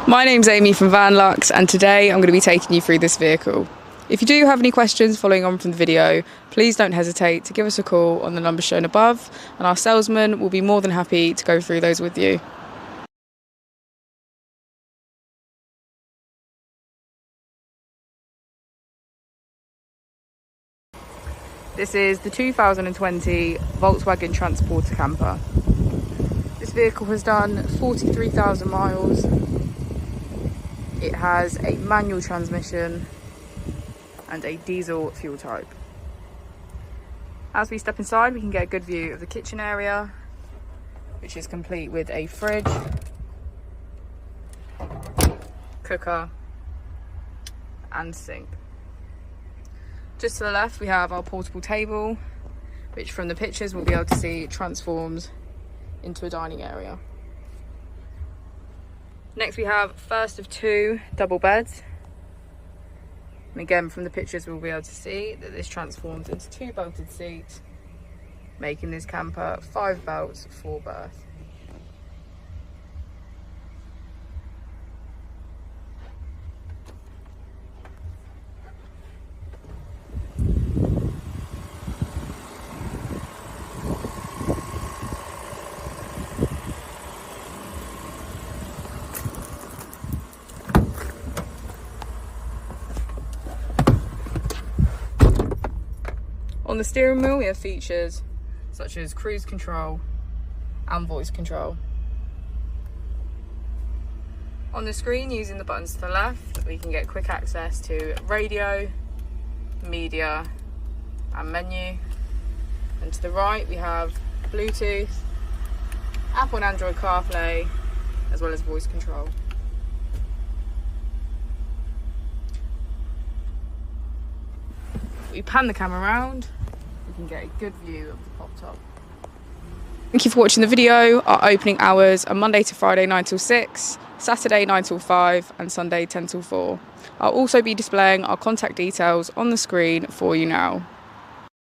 My name's Amy from Vanlux, and today I'm going to be taking you through this vehicle. If you do have any questions following on from the video, please don't hesitate to give us a call on the number shown above, and our salesman will be more than happy to go through those with you. This is the 2020 Volkswagen Transporter camper. This vehicle has done 43,000 miles. It has a manual transmission and a diesel fuel type. As we step inside, we can get a good view of the kitchen area, which is complete with a fridge, cooker and sink. Just to the left we have our portable table, which from the pictures we'll be able to see transforms into a dining area. Next we have first of two double beds, and again from the pictures we'll be able to see that this transforms into two belted seats, making this camper 5 belts, 4 berth. On the steering wheel we have features such as cruise control and voice control. On the screen, using the buttons to the left, we can get quick access to radio, media and menu. And to the right we have Bluetooth, Apple and Android CarPlay, as well as voice control. We pan the camera around, we can get a good view of the pop top. Thank you for watching the video. Our opening hours are Monday to Friday 9 till 6, Saturday 9 till 5 and Sunday 10 till 4. I'll also be displaying our contact details on the screen for you now.